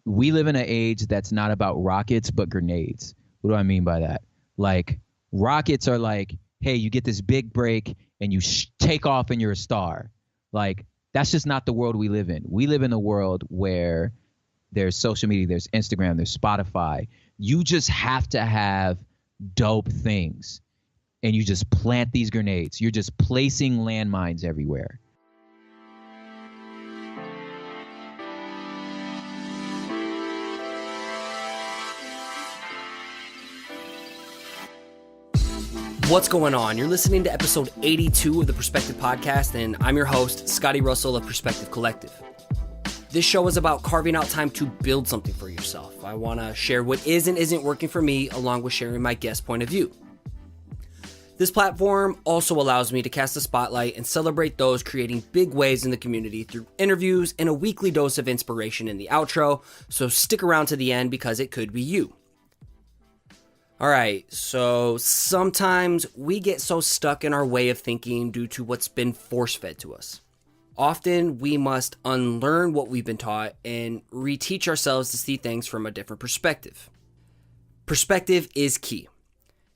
we live in an age that's not about rockets, but grenades. What do I mean by that? Like, rockets are like, hey, you get this big break and you take off and you're a star. Like, that's just not the world we live in. We live in a world where there's social media, there's Instagram, there's Spotify. You just have to have dope things. And you just plant these grenades. You're just placing landmines everywhere. What's going on? You're listening to episode 82 of the Perspective Podcast, and I'm your host, Scotty.D.Russell of Perspective Collective. This show is about carving out time to build something for yourself. I want to share what is and isn't working for me, along with sharing my guest point of view. This platform also allows me to cast a spotlight and celebrate those creating big waves in the community through interviews and a weekly dose of inspiration in the outro, so stick around to the end because it could be you. Alright, so sometimes we get so stuck in our way of thinking due to what's been force-fed to us. Often we must unlearn what we've been taught and reteach ourselves to see things from a different perspective. Perspective is key.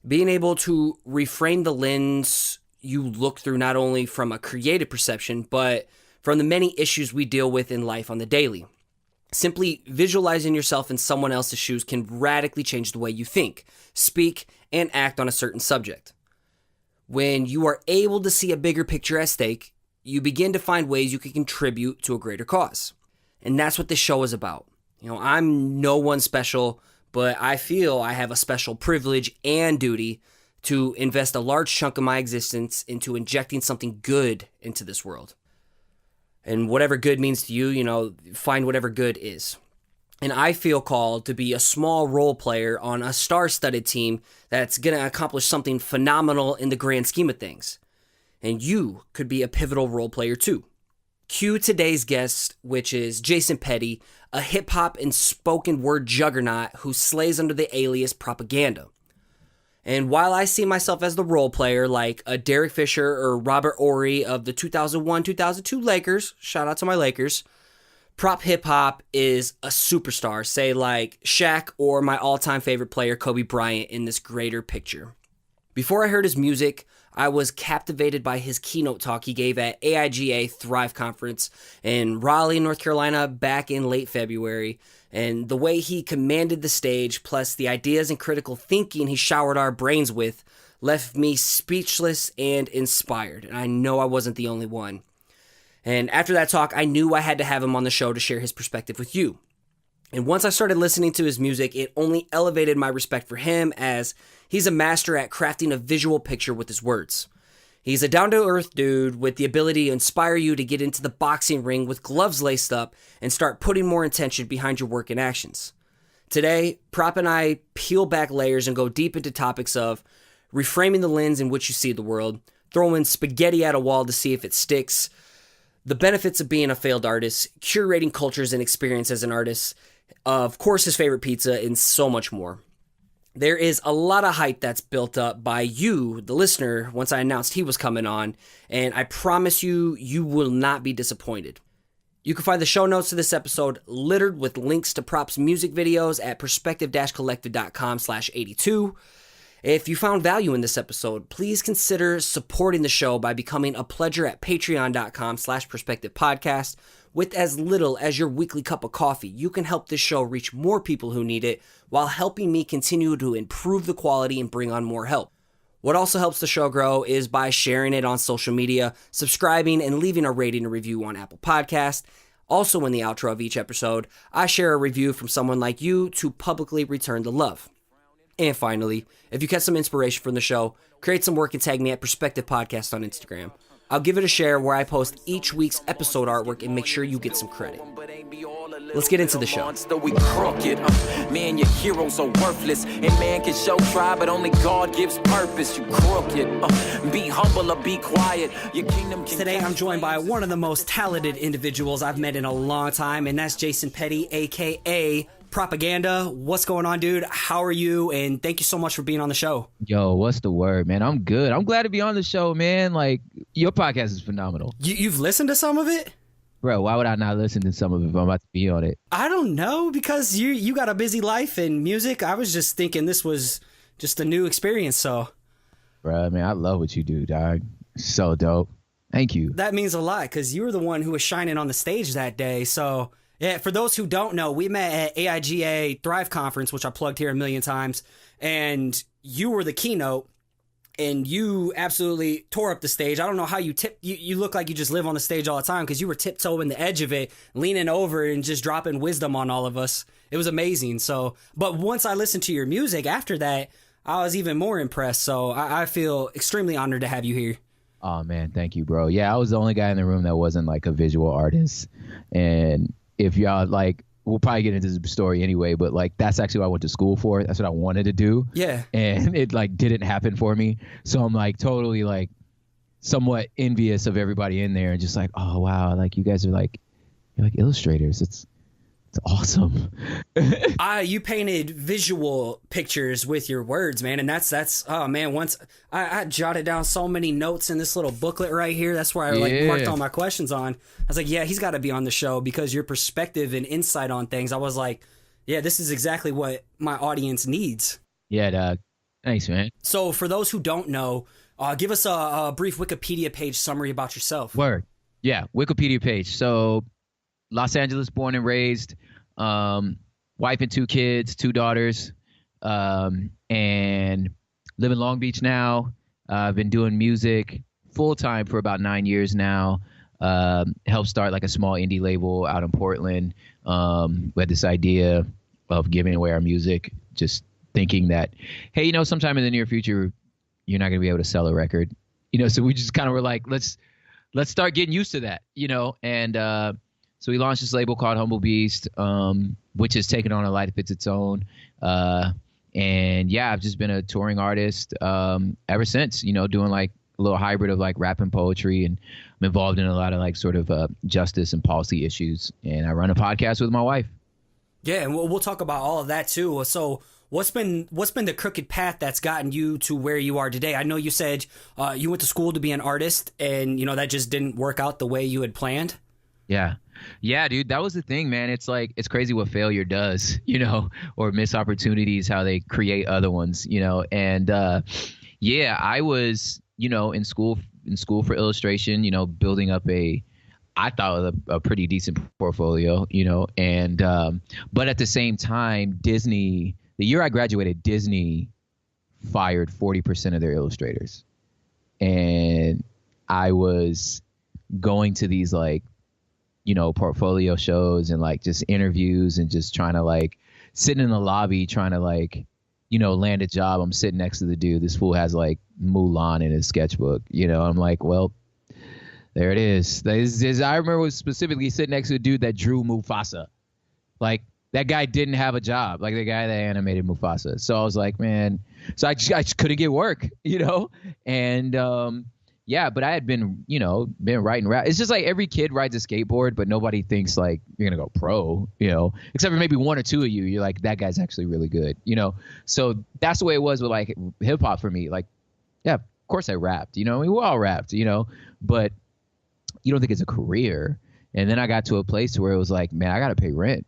Being able to reframe the lens you look through not only from a creative perception, but from the many issues we deal with in life on the daily. Simply visualizing yourself in someone else's shoes can radically change the way you think, speak, and act on a certain subject. When you are able to see a bigger picture at stake, you begin to find ways you can contribute to a greater cause. And that's what this show is about. You know, I'm no one special, but I feel I have a special privilege and duty to invest a large chunk of my existence into injecting something good into this world. And whatever good means to you, you know, find whatever good is. And I feel called to be a small role player on a star-studded team that's going to accomplish something phenomenal in the grand scheme of things. And you could be a pivotal role player too. Cue today's guest, which is Jason Petty, a hip-hop and spoken word juggernaut who slays under the alias Propaganda. And while I see myself as the role player like a Derek Fisher or Robert Horry of the 2001-2002 Lakers, shout out to my Lakers, prop hip-hop is a superstar, say like Shaq or my all-time favorite player Kobe Bryant in this greater picture. Before I heard his music, I was captivated by his keynote talk he gave at AIGA Thrive Conference in Raleigh, North Carolina back in late February. And the way he commanded the stage, plus the ideas and critical thinking he showered our brains with, left me speechless and inspired. And I know I wasn't the only one. And after that talk, I knew I had to have him on the show to share his perspective with you. And once I started listening to his music, it only elevated my respect for him, as he's a master at crafting a visual picture with his words. He's a down-to-earth dude with the ability to inspire you to get into the boxing ring with gloves laced up and start putting more intention behind your work and actions. Today, Prop and I peel back layers and go deep into topics of reframing the lens in which you see the world, throwing spaghetti at a wall to see if it sticks, the benefits of being a failed artist, curating cultures and experience as an artist, of course his favorite pizza, and so much more. There is a lot of hype that's built up by you, the listener, once I announced he was coming on, and I promise you, you will not be disappointed. You can find the show notes to this episode littered with links to Prop's music videos at perspective-collective.com/82. If you found value in this episode, please consider supporting the show by becoming a pledger at patreon.com/perspectivepodcast. With as little as your weekly cup of coffee, you can help this show reach more people who need it while helping me continue to improve the quality and bring on more help. What also helps the show grow is by sharing it on social media, subscribing, and leaving a rating and review on Apple Podcasts. Also, in the outro of each episode, I share a review from someone like you to publicly return the love. And finally, if you get some inspiration from the show, create some work and tag me at Perspective Podcast on Instagram. I'll give it a share where I post each week's episode artwork and make sure you get some credit. Let's get into the show. Man, your heroes are worthless, and man can show try, but only God gives purpose. You crooked. Be humble or be quiet. Your kingdom can. Today I'm joined by one of the most talented individuals I've met in a long time, and that's Jason Petty, aka Propaganda. What's going on, dude? How are you? And thank you so much for being on the show. Yo, what's the word, man? I'm good. I'm glad to be on the show, man. Like, your podcast is phenomenal. You've listened to some of it? Bro, why would I not listen to some of it if I'm about to be on it? I don't know, because you got a busy life and music. I was just thinking this was just a new experience. So, Bro, man, I love what you do, dog. So dope. Thank you. that means a lot, because you were the one who was shining on the stage that day. So, yeah, for those who don't know, we met at AIGA Thrive Conference, which I plugged here a million times, and you were the keynote, and you absolutely tore up the stage. I don't know how you look like you just live on the stage all the time, because you were tiptoeing the edge of it, leaning over and just dropping wisdom on all of us. It was amazing. So, but once I listened to your music after that, I was even more impressed. So I feel extremely honored to have you here. Oh, man, thank you, bro. Yeah, I was the only guy in the room that wasn't like a visual artist. And if y'all like, we'll probably get into the story anyway, but like that's actually what I went to school for. That's what I wanted to do. Yeah. And it like didn't happen for me. So I'm like totally like somewhat envious of everybody in there and just like, oh wow, like you guys are like, you're like illustrators. It's awesome. You painted visual pictures with your words, man, and that's oh man. Once I jotted down so many notes in this little booklet right here. That's where I like marked all my questions on. I was like, yeah, he's got to be on the show, because your perspective and insight on things. I was like, yeah, this is exactly what my audience needs. Yeah, dog. Thanks, man. So for those who don't know, give us a brief Wikipedia page summary about yourself. Word. Yeah, Wikipedia page. So Los Angeles born and raised, wife and 2 kids, 2 daughters, and live in Long Beach now. I've been doing music full time for about 9 years now. Helped start like a small indie label out in Portland. We had this idea of giving away our music, just thinking that, hey, sometime in the near future, you're not going to be able to sell a record, so we just kind of were like, let's start getting used to that, and so we launched this label called Humble Beast, which has taken on a life of its own. And yeah, I've just been a touring artist ever since, doing like a little hybrid of like rap and poetry. And I'm involved in a lot of like sort of justice and policy issues. And I run a podcast with my wife. Yeah, and we'll talk about all of that too. So what's been the crooked path that's gotten you to where you are today? I know you said you went to school to be an artist, and that just didn't work out the way you had planned. Yeah, dude, that was the thing, man. It's like, it's crazy what failure does, or missed opportunities, how they create other ones, and yeah, I was, in school for illustration, building up I thought a pretty decent portfolio, and but at the same time, Disney, the year I graduated, Disney fired 40% of their illustrators. And I was going to these like, portfolio shows and like just interviews and just trying to like sit in the lobby trying to like, land a job. I'm sitting next to the dude. This fool has like Mulan in his sketchbook. I'm like, well, there it is. I remember specifically sitting next to a dude that drew Mufasa. Like that guy didn't have a job, like the guy that animated Mufasa. So I was like, man, so I just couldn't get work, and yeah, but I had been writing rap. It's just like every kid rides a skateboard, but nobody thinks like you're going to go pro, except for maybe 1 or 2 of you. You're like, that guy's actually really good, So that's the way it was with like hip hop for me. Like, yeah, of course I rapped, we all rapped, but you don't think it's a career. And then I got to a place where it was like, man, I got to pay rent,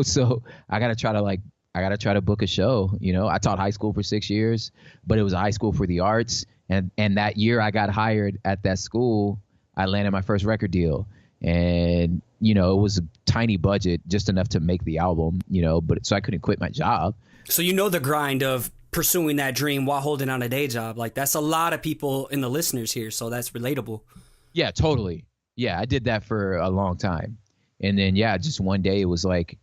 so I got to try to book a show. I taught high school for 6 years, but it was a high school for the arts. And that year I got hired at that school, I landed my first record deal. And, it was a tiny budget, just enough to make the album, but so I couldn't quit my job. So the grind of pursuing that dream while holding on a day job. Like that's a lot of people in the listeners here. So that's relatable. Yeah, totally. Yeah, I did that for a long time. And then, yeah, just one day it was like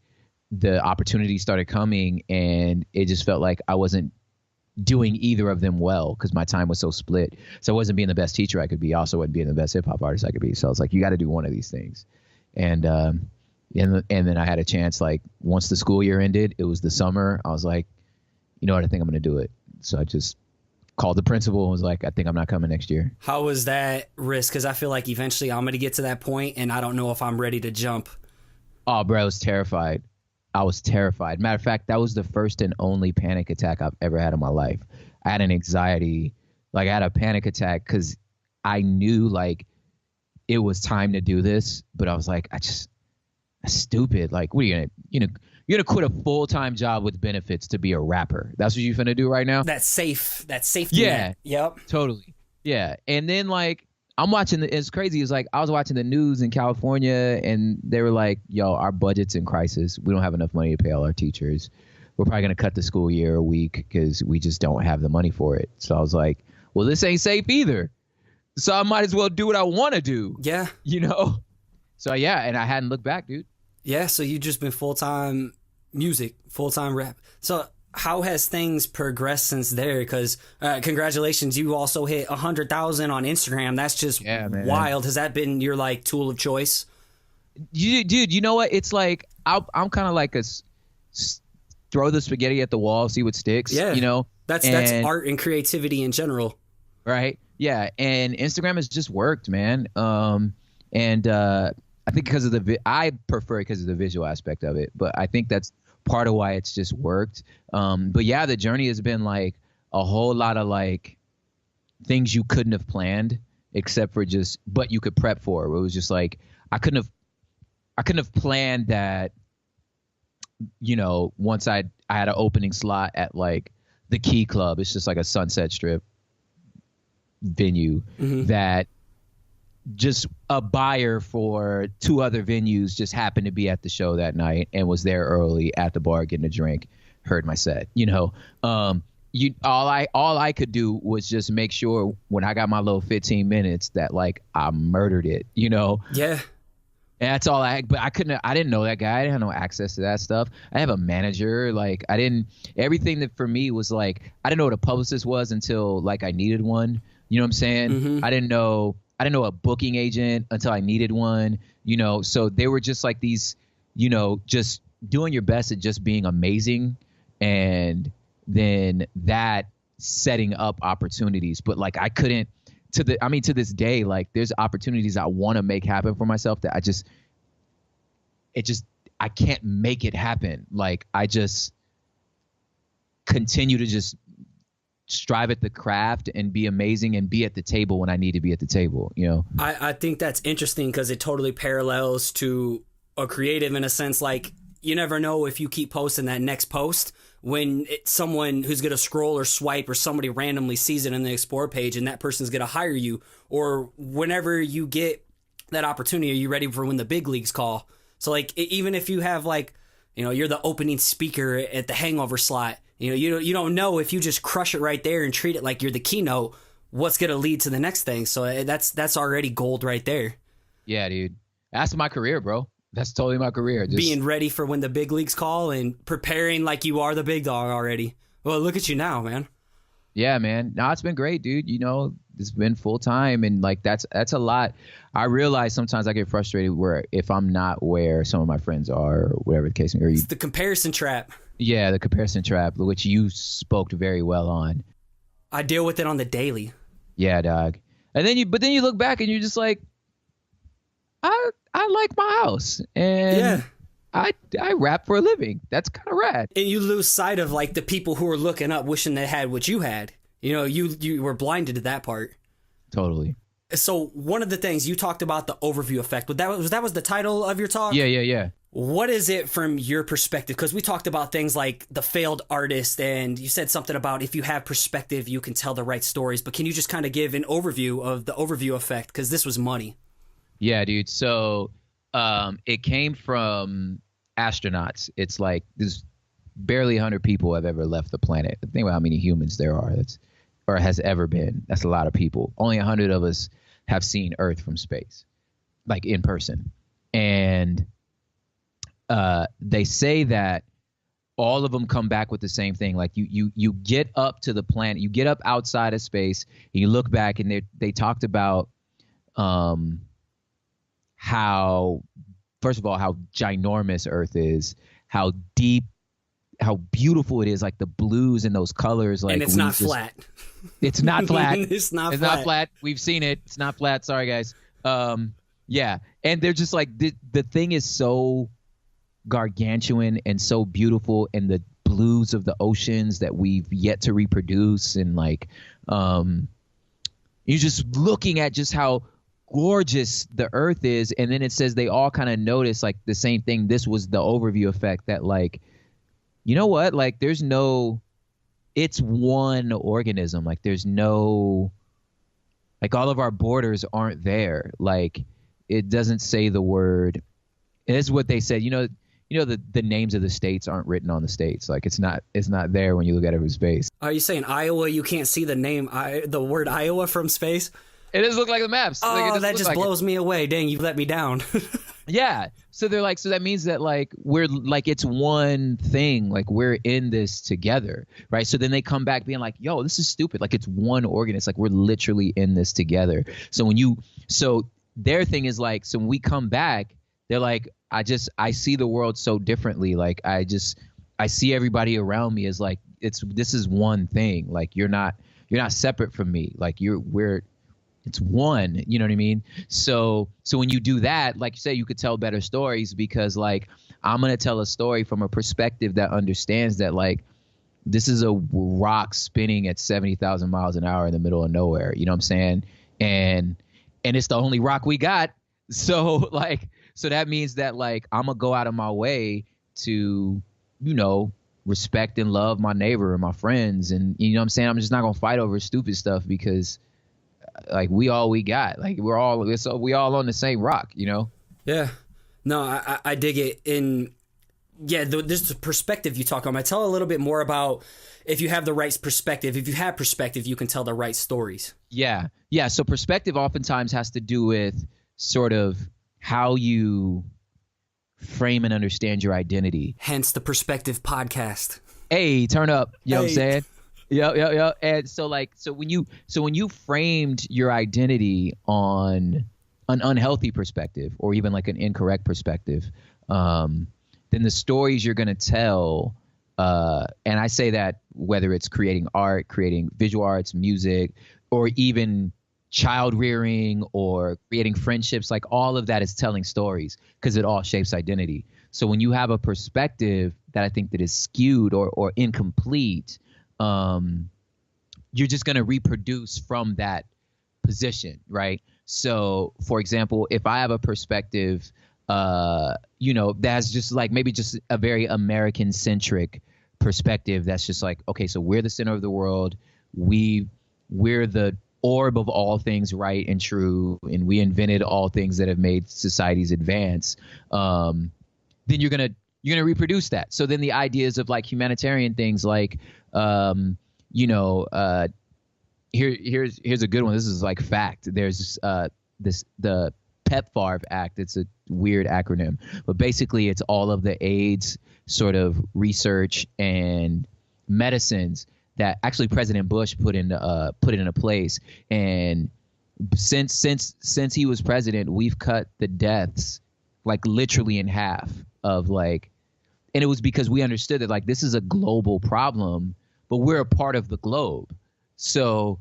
the opportunity started coming and it just felt like I wasn't doing either of them well because my time was so split. So I wasn't being the best teacher I could be. I also wasn't being the best hip hop artist I could be. So I was like, you got to do one of these things. And then I had a chance, like once the school year ended, it was the summer. I was like, you know what, I think I'm going to do it. So I just called the principal and was like, I think I'm not coming next year. How was that risk? Because I feel like eventually I'm going to get to that point and I don't know if I'm ready to jump. Oh, bro, I was terrified. Matter of fact, that was the first and only panic attack I've ever had in my life. I had an anxiety, like I had a panic attack because I knew like it was time to do this, but I was like, that's stupid. Like, what are you're gonna quit a full-time job with benefits to be a rapper? That's what you finna do right now? That's safety Yeah. net. Yep. Totally. Yeah. And then like I'm watching it's crazy. It's like I was watching the news in California and they were like, yo, our budget's in crisis. We don't have enough money to pay all our teachers. We're probably going to cut the school year a week because we just don't have the money for it. So I was like, well, this ain't safe either. So I might as well do what I want to do. Yeah. So yeah, and I hadn't looked back, dude. Yeah, so you've just been full-time music, full-time rap. So how has things progressed since there? Because congratulations, you also hit 100,000 on Instagram. That's just wild. Has that been your like tool of choice? Dude, you know what? It's like I'm kind of like throw the spaghetti at the wall, see what sticks. Yeah, that's art and creativity in general. Right. Yeah, and Instagram has just worked, man. And I think because of I prefer it because of the visual aspect of it, but I think that's part of why it's just worked. But yeah, the journey has been like a whole lot of like things you couldn't have planned except for but you could prep for. It was just like, I couldn't have planned that, once I had an opening slot at like the Key Club. It's just like a Sunset Strip venue that just a buyer for 2 other venues just happened to be at the show that night and was there early at the bar getting a drink, heard my set. All I could do was just make sure when I got my little 15 minutes that like I murdered it, Yeah. And that's all I didn't know that guy. I didn't have no access to that stuff. I have a manager. Like everything that for me was like, I didn't know what a publicist was until like I needed one. You know what I'm saying? I didn't know a booking agent until I needed one, so they were just like these, just doing your best at just being amazing. And then that setting up opportunities. But like I couldn't to this day, like there's opportunities I want to make happen for myself that I can't make it happen. Like I just continue to just strive at the craft and be amazing and be at the table when I need to be at the table, I think that's interesting because it totally parallels to a creative in a sense. Like you never know if you keep posting that next post when it's someone who's going to scroll or swipe or somebody randomly sees it in the Explore page and that person's going to hire you, or whenever you get that opportunity, are you ready for when the big leagues call? So like even if you have like, you're the opening speaker at the Hangover slot, you don't know if you just crush it right there and treat it like you're the keynote, what's going to lead to the next thing. So that's already gold right there. Yeah, dude. That's my career, bro. That's totally my career. Just being ready for when the big leagues call and preparing like you are the big dog already. Well, look at you now, man. Yeah, man. No, it's been great, dude. It's been full time and like that's a lot. I realize sometimes I get frustrated where if I'm not where some of my friends are or whatever the case may be. It's the comparison trap. Yeah, the comparison trap, which you spoke very well on. I deal with it on the daily. Yeah, dog. And then you look back and you're just like, I like my house and I rap for a living. That's kind of rad. And you lose sight of like the people who are looking up, wishing they had what you had. You were blinded to that part. Totally. So one of the things you talked about, the overview effect, that was the title of your talk? Yeah. What is it from your perspective? Because we talked about things like the failed artist, and you said something about if you have perspective, you can tell the right stories. But can you just kind of give an overview of the overview effect? Because this was money. Yeah, dude. So it came from astronauts. It's like there's barely 100 people have ever left the planet. Think about how many humans there are. Or has ever been. That's a lot of people. Only 100 of us have seen Earth from space, like in person. And they say that all of them come back with the same thing. Like you get up to the planet, you get up outside of space, and you look back, and they talked about how, first of all, how ginormous Earth is, how deep, how beautiful it is, like the blues and those colors. Like, and it's not flat. It's not flat. It's not flat. We've seen it. It's not flat. Sorry, guys. Yeah. And they're just like, the thing is so gargantuan and so beautiful, and the blues of the oceans that we've yet to reproduce. And like, you're just looking at just how gorgeous the earth is. And then it says they all kind of notice like the same thing. This was the overview effect that like, you know what? Like it's one organism. Like there's no, like all of our borders aren't there. Like it doesn't say the word. And this is what they said. The names of the states aren't written on the states. Like it's not there when you look at it from space. Are you saying Iowa? You can't see the word Iowa from space? It doesn't look like the maps. Oh, like, that just blows me away. Dang, you let me down. Yeah. So they're like, so that means that like we're like it's one thing. Like we're in this together, right? So then they come back being like, yo, this is stupid. Like it's one organ. It's like we're literally in this together. So their thing is like, so when we come back, they're like, I see the world so differently. Like I see everybody around me as like this is one thing. Like you're not separate from me. Like it's one, you know what I mean? So when you do that, like you say, you could tell better stories because like I'm going to tell a story from a perspective that understands that like this is a rock spinning at 70,000 miles an hour in the middle of nowhere. You know what I'm saying? And it's the only rock we got. So that means that like I'm going to go out of my way to, respect and love my neighbor and my friends. And you know what I'm saying? I'm just not going to fight over stupid stuff because like we all we got. Like we all on the same rock, Yeah. No, I dig it. And yeah, this is the perspective you talk about. I tell a little bit more about if you have the right perspective. If you have perspective, you can tell the right stories. Yeah. Yeah. So perspective oftentimes has to do with sort of how you frame and understand your identity. Hence the Perspective Podcast. Hey, turn up. You know what I'm saying? Yeah. And so when you framed your identity on an unhealthy perspective or even like an incorrect perspective, then the stories you're going to tell, and I say that whether it's creating art, creating visual arts, music, or even child rearing or creating friendships, like all of that is telling stories because it all shapes identity. So when you have a perspective that I think that is skewed or incomplete, you're just going to reproduce from that position, right? So, for example, if I have a perspective, that's just like maybe just a very American-centric perspective that's just like, okay, so we're the center of the world. We're the orb of all things right and true, and we invented all things that have made societies advance. Then you're gonna reproduce that. So then the ideas of like humanitarian things like here's a good one. This is like fact. There's the Pepfar Act. It's a weird acronym, but basically it's all of the AIDS sort of research and medicines that actually President Bush put into place. And since he was president, we've cut the deaths like literally in half of like, and it was because we understood that like this is a global problem, but we're a part of the globe. So,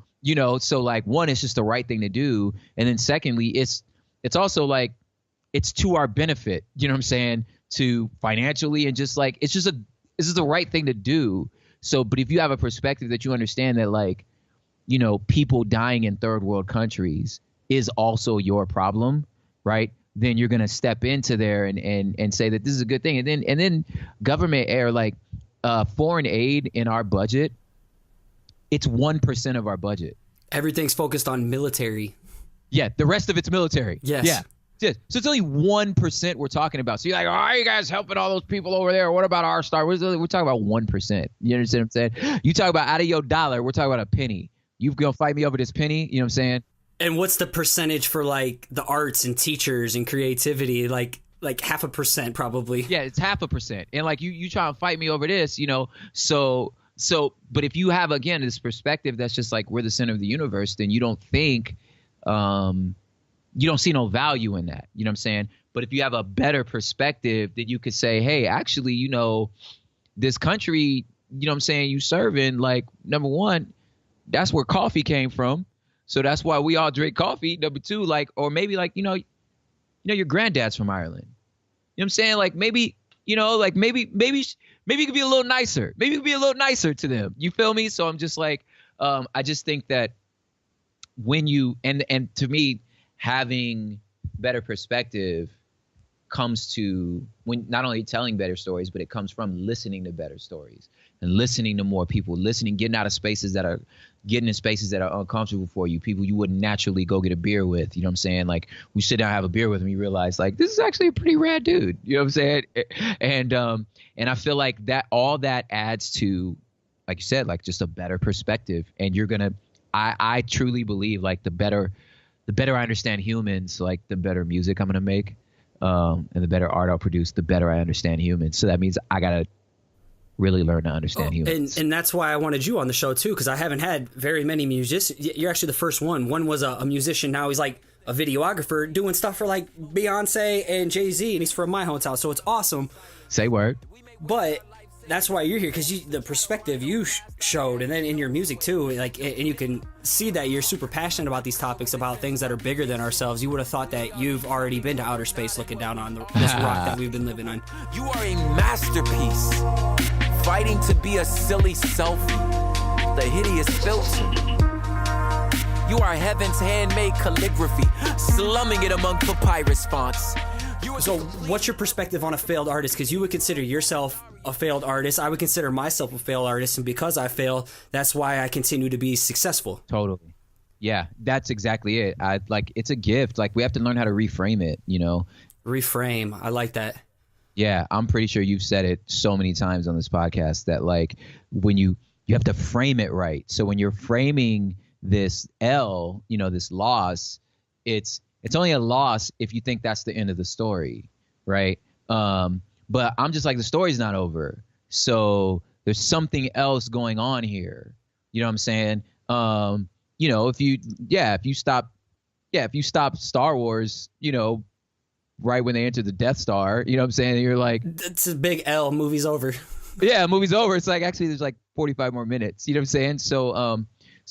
so like one, it's just the right thing to do. And then secondly, it's also like, it's to our benefit, you know what I'm saying? To financially and just like, this is the right thing to do. So, but if you have a perspective that you understand that like, people dying in third world countries is also your problem, right? Then you're going to step into there and say that this is a good thing. And then government or like foreign aid in our budget, it's 1% of our budget. Everything's focused on military. Yeah. The rest of it's military. Yes. Yeah. So it's only 1% we're talking about. So you're like, oh, are you guys helping all those people over there? What about our star? We're talking about 1%. You understand what I'm saying? You talk about out of your dollar, we're talking about a penny. You gonna fight me over this penny? You know what I'm saying? And what's the percentage for like the arts and teachers and creativity? Like 0.5% probably. Yeah, it's 0.5%. And like you try to fight me over this, So, but if you have again this perspective that's just like we're the center of the universe, then you don't think, you don't see no value in that. You know what I'm saying? But if you have a better perspective, then you could say, hey, actually, this country, you know what I'm saying, you serving, like, number one, that's where coffee came from. So that's why we all drink coffee. Number two, like, or maybe like, your granddad's from Ireland. You know what I'm saying? Like maybe, maybe you could be a little nicer. Maybe you could be a little nicer to them. You feel me? So I'm just like, I just think that when you, and to me, having better perspective comes to when not only telling better stories, but it comes from listening to better stories and listening to more people, getting in spaces that are uncomfortable for you, people you wouldn't naturally go get a beer with. You know what I'm saying? Like, we sit down and have a beer with him, you realize, like, this is actually a pretty rad dude. You know what I'm saying? And I feel like that all that adds to, like you said, like, just a better perspective. And I truly believe, like, the better I understand humans, like, the better music I'm gonna make. And the better art I'll produce, the better I understand humans. So that means I gotta really learn to understand humans. And that's why I wanted you on the show too, because I haven't had very many musicians. You're actually the first one. One was a musician. Now he's like a videographer doing stuff for like Beyonce and Jay-Z, and he's from my hometown. So it's awesome. Say word. But that's why you're here, because the perspective you showed, and then in your music too, like, and you can see that you're super passionate about these topics, about things that are bigger than ourselves. You would have thought that you've already been to outer space looking down on this rock that we've been living on. You are a masterpiece, fighting to be a silly selfie, the hideous filter. You are heaven's handmade calligraphy, slumming it among papyrus fonts. So what's your perspective on a failed artist? Because you would consider yourself a failed artist. I would consider myself a failed artist. And because I fail, that's why I continue to be successful. Totally. Yeah, that's exactly it. It's a gift. Like, we have to learn how to reframe it, you know? Reframe. I like that. Yeah, I'm pretty sure you've said it so many times on this podcast that, like, when you have to frame it right. So when you're framing this L, you know, this loss, it's only a loss if you think that's the end of the story, right? But I'm just like, the story's not over. So there's something else going on here. You know what I'm saying? You know, if you stop Star Wars, you know, right when they enter the Death Star, you know what I'm saying? You're like, it's a big L, movie's over. Yeah, movie's over. It's like, actually, there's like 45 more minutes. You know what I'm saying? So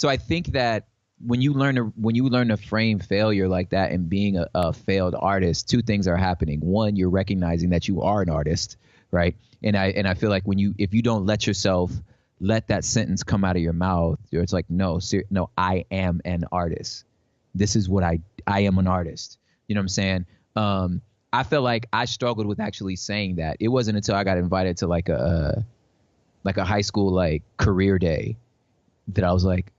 I think that when you learn to frame failure like that and being a failed artist, two things are happening. One, you're recognizing that you are an artist, right? And I feel like if you don't let that sentence come out of your mouth, it's like, no, I am an artist. This is what I am, an artist. You know what I'm saying? I feel like I struggled with actually saying that. It wasn't until I got invited to like a high school like career day that I was like,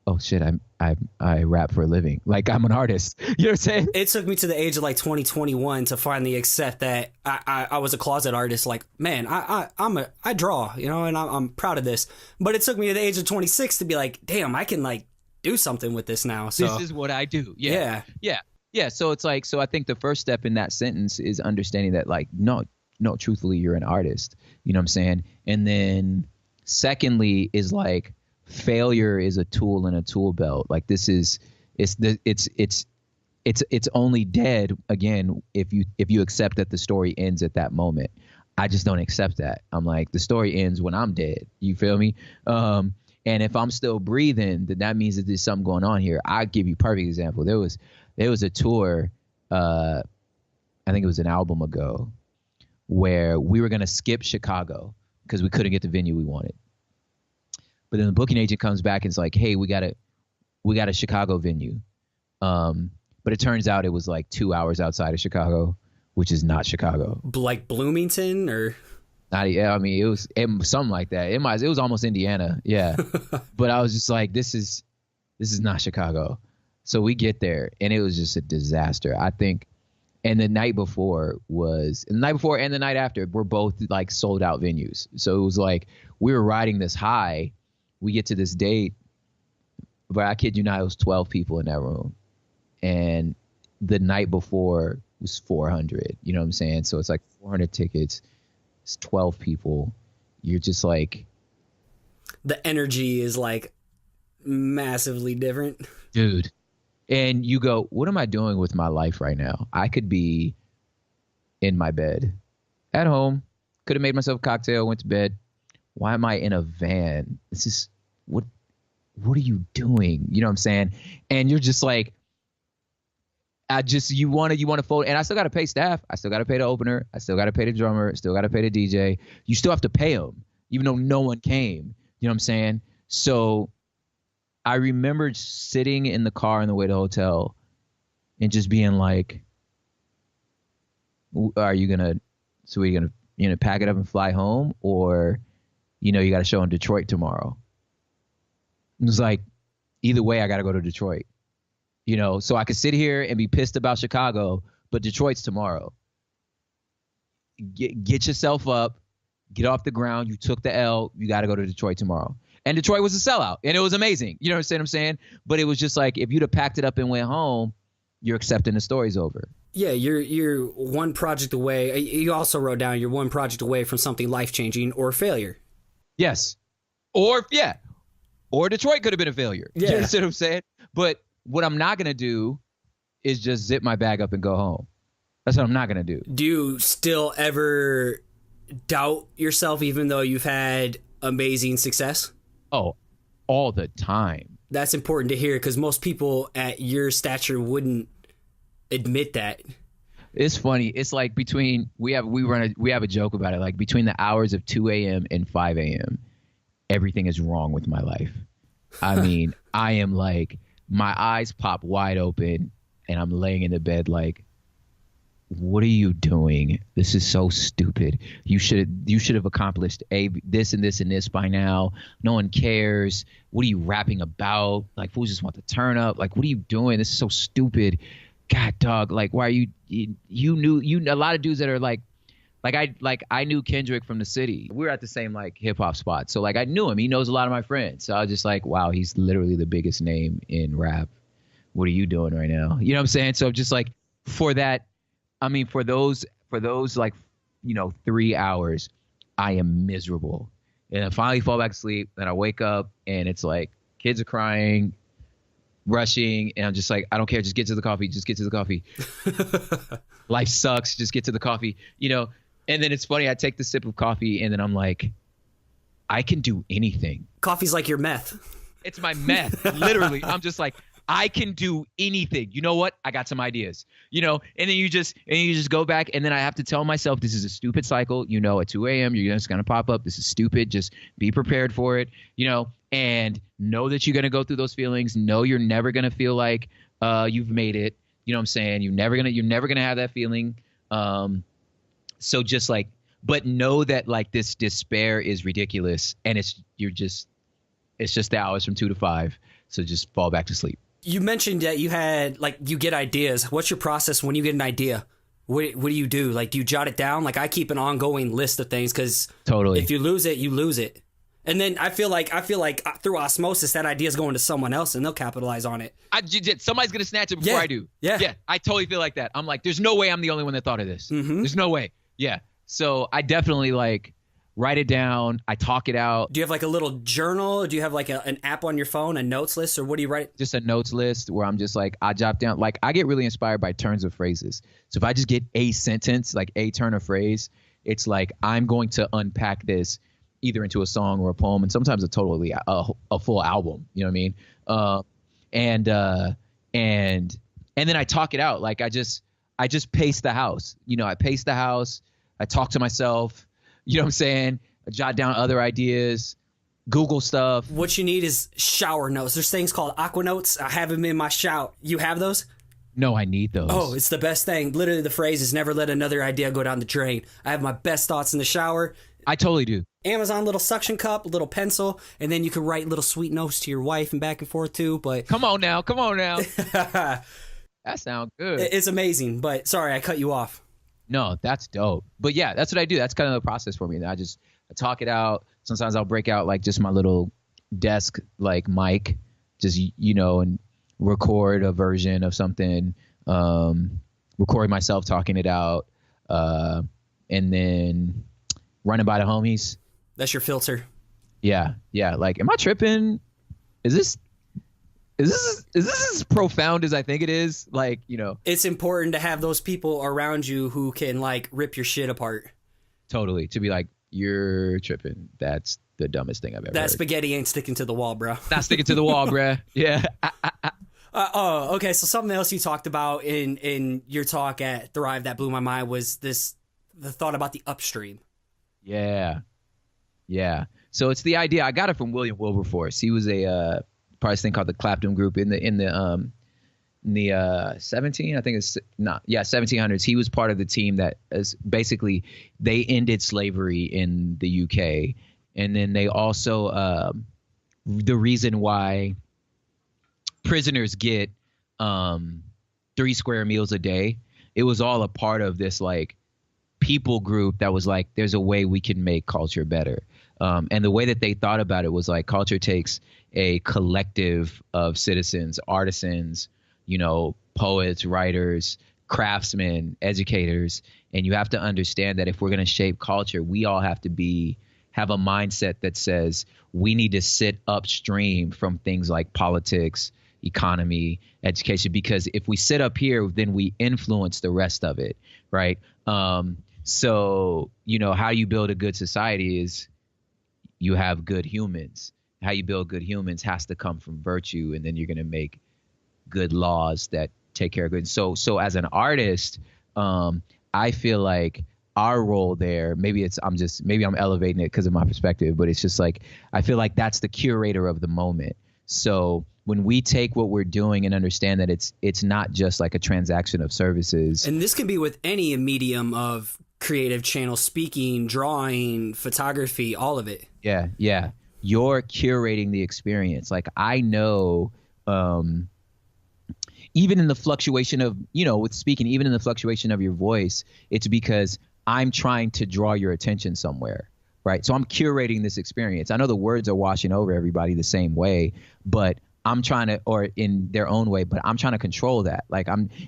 oh shit, I rap for a living. Like, I'm an artist. You know what I'm saying? It took me to the age of like 2021 to finally accept that I was a closet artist. Like, man, I draw, you know, and I'm proud of this. But it took me to the age of 26 to be like, damn, I can like do something with this now. So this is what I do. Yeah. So it's like, so I think the first step in that sentence is understanding that, like, no, truthfully, you're an artist. You know what I'm saying? And then secondly is like, failure is a tool in a tool belt. Like, it's only dead again if you accept that the story ends at that moment. I just don't accept that. I'm like, the story ends when I'm dead. You feel me? And if I'm still breathing, then that means that there's something going on here. I'll give you a perfect example. There was a tour, I think it was an album ago, where we were gonna skip Chicago because we couldn't get the venue we wanted. But then the booking agent comes back and it's like, hey, we got a Chicago venue. But it turns out it was like 2 hours outside of Chicago, which is not Chicago. Like Bloomington or? Yeah, I mean, it was something like that. It was almost Indiana. Yeah. But I was just like, this is not Chicago. So we get there and it was just a disaster, I think. And the night before and the night after were both like sold out venues. So it was like, we were riding this high. We get to this date, but I kid you not, it was 12 people in that room. And the night before was 400, you know what I'm saying? So it's like 400 tickets, it's 12 people. You're just like, the energy is like massively different. Dude. And you go, what am I doing with my life right now? I could be in my bed at home, could have made myself a cocktail, went to bed. Why am I in a van? This is what are you doing? You know what I'm saying? And you're just like, you want to fold. And I still got to pay staff. I still got to pay the opener. I still got to pay the drummer. Still got to pay the DJ. You still have to pay them, even though no one came. You know what I'm saying? So I remember sitting in the car on the way to the hotel, and just being like, are you gonna pack it up and fly home, or you got a show in Detroit tomorrow? It was like, either way, I got to go to Detroit, so I could sit here and be pissed about Chicago, but Detroit's tomorrow. Get yourself up, get off the ground. You took the L. You got to go to Detroit tomorrow. And Detroit was a sellout, and it was amazing. You know what I'm saying? But it was just like, if you'd have packed it up and went home, you're accepting the story's over. Yeah, you're one project away. You also wrote down you're one project away from something life-changing or failure. Yes. Or Detroit could have been a failure. Yeah. You understand what I'm saying? But what I'm not going to do is just zip my bag up and go home. That's what I'm not going to do. Do you still ever doubt yourself even though you've had amazing success? Oh, all the time. That's important to hear, because most people at your stature wouldn't admit that. It's funny. It's like we have a joke about it. Like, between the hours of 2 a.m. and 5 a.m., everything is wrong with my life. I mean, I am like, my eyes pop wide open and I'm laying in the bed like, what are you doing? This is so stupid. You should have accomplished this and this and this by now. No one cares. What are you rapping about? Like, fools just want to turn up. Like, what are you doing? This is so stupid. God, dog. Like, why are you knew a lot of dudes that are like I knew Kendrick from the city. We were at the same like hip hop spot. So like, I knew him. He knows a lot of my friends. So I was just like, wow, he's literally the biggest name in rap. What are you doing right now? You know what I'm saying? So just like, for that, I mean, for those like, 3 hours, I am miserable. And I finally fall back to sleep, and I wake up and it's like, kids are crying, rushing, and I'm just like, I don't care, just get to the coffee, Life sucks, just get to the coffee, And then it's funny, I take the sip of coffee and then I'm like, I can do anything. Coffee's like your meth. It's my meth, literally. I'm just like, I can do anything. You know what? I got some ideas, and then you just go back, and then I have to tell myself, this is a stupid cycle. At 2 a.m. you're just going to pop up. This is stupid. Just be prepared for it, and know that you're going to go through those feelings. Know you're never going to feel like you've made it. You know what I'm saying? You're never going to have that feeling. So just like, but know that like this despair is ridiculous, and it's just the hours from 2 to 5. So just fall back to sleep. You mentioned that you get ideas. What's your process when you get an idea? What do you do? Like, do you jot it down? Like, I keep an ongoing list of things, because totally, if you lose it, you lose it. And then I feel like through osmosis, that idea is going to someone else and they'll capitalize on it. Somebody's going to snatch it before I do. Yeah. I totally feel like that. I'm like, there's no way I'm the only one that thought of this. Mm-hmm. There's no way. Yeah. So I definitely like write it down. I talk it out. Do you have like a little journal? Do you have like an app on your phone, a notes list, or what do you write? Just a notes list where I'm just like, I jot down, like I get really inspired by turns of phrases. So if I just get a sentence, like a turn of phrase, it's like, I'm going to unpack this either into a song or a poem, and sometimes a full album. You know what I mean? And then I talk it out. Like I just pace the house. I pace the house. I talk to myself. You know what I'm saying? I jot down other ideas, Google stuff. What you need is shower notes. There's things called aqua notes. I have them in my shower. You have those? No, I need those. Oh, it's the best thing. Literally, the phrase is never let another idea go down the drain. I have my best thoughts in the shower. I totally do. Amazon little suction cup, little pencil, and then you can write little sweet notes to your wife and back and forth too. But come on now. That sounds good. It's amazing. But sorry, I cut you off. No, that's dope. But yeah, that's what I do. That's kind of the process for me. I talk it out. Sometimes I'll break out like just my little desk like mic, just and record a version of something. Record myself talking it out, and then running by the homies. That's your filter. Yeah. Like, am I tripping? Is this as profound as I think it is? Like, It's important to have those people around you who can like rip your shit apart. Totally. To be like, you're tripping. That's the dumbest thing I've ever heard. Spaghetti ain't sticking to the wall, bro. Not sticking to the wall, bro. Yeah. Okay. So something else you talked about in your talk at Thrive that blew my mind was the thought about the upstream. Yeah. So it's the idea. I got it from William Wilberforce. He was a part of this thing called the Clapton Group in the in the 1700s. He was part of the team that is basically they ended slavery in the UK, and then they also the reason why prisoners get 3 square meals a day. It was all a part of this like people group that was like, there's a way we can make culture better. And the way that they thought about it was like culture takes a collective of citizens, artisans, poets, writers, craftsmen, educators. And you have to understand that if we're going to shape culture, we all have to have a mindset that says we need to sit upstream from things like politics, economy, education, because if we sit up here, then we influence the rest of it, right? So, how you build a good society is you have good humans. How you build good humans has to come from virtue, and then you're going to make good laws that take care of good. So as an artist, I feel like our role there, maybe I'm elevating it because of my perspective, but it's just like, I feel like that's the curator of the moment. So when we take what we're doing and understand that it's not just like a transaction of services. And this can be with any medium of creative channel, speaking, drawing, photography, all of it. Yeah. Yeah. You're curating the experience. Like I know, even in the fluctuation of, with speaking, even in the fluctuation of your voice, it's because I'm trying to draw your attention somewhere, right? So I'm curating this experience. I know the words are washing over everybody the same way, but I'm trying to, or in their own way, but I'm trying to control that.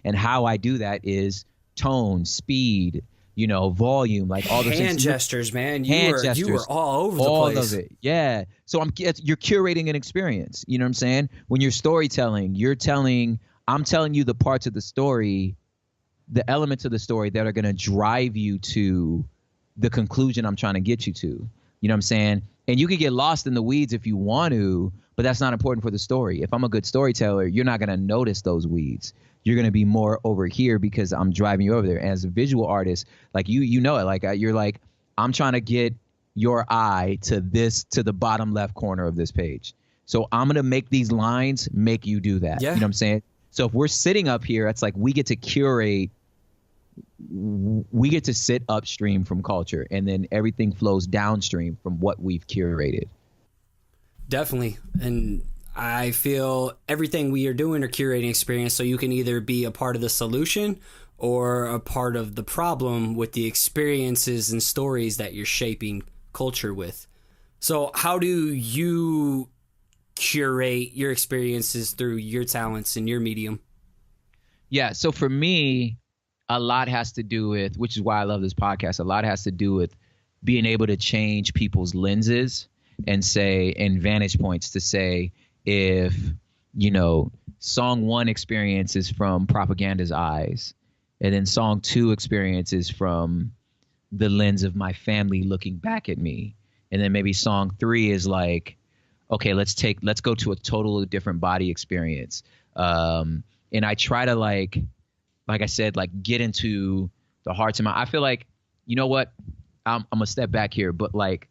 And how I do that is tone, speed, volume, like all those hand gestures, man. You were all over the place. All of it. Yeah. So you're curating an experience. You know what I'm saying? When you're storytelling, I'm telling you the parts of the story, the elements of the story that are going to drive you to the conclusion I'm trying to get you to. You know what I'm saying? And you can get lost in the weeds if you want to, but that's not important for the story. If I'm a good storyteller, you're not going to notice those weeds. You're going to be more over here because I'm driving you over there. And as a visual artist, like you know it, like you're like, I'm trying to get your eye to the bottom left corner of this page. So I'm going to make these lines make you do that. Yeah. You know what I'm saying? So if we're sitting up here, it's like we get to curate, we get to sit upstream from culture, and then everything flows downstream from what we've curated. Definitely. And I feel everything we are doing are curating experience, so you can either be a part of the solution or a part of the problem with the experiences and stories that you're shaping culture with. So how do you curate your experiences through your talents and your medium? Yeah, so for me, a lot has to do with, which is why I love this podcast, a lot has to do with being able to change people's lenses and vantage points to say, if, song 1 experience is from propaganda's eyes, and then song 2 experience is from the lens of my family looking back at me. And then maybe song 3 is like, okay, let's go to a totally different body experience. And I try to like I said, like get into the hearts of I feel like, you know what? I'm gonna step back here, but like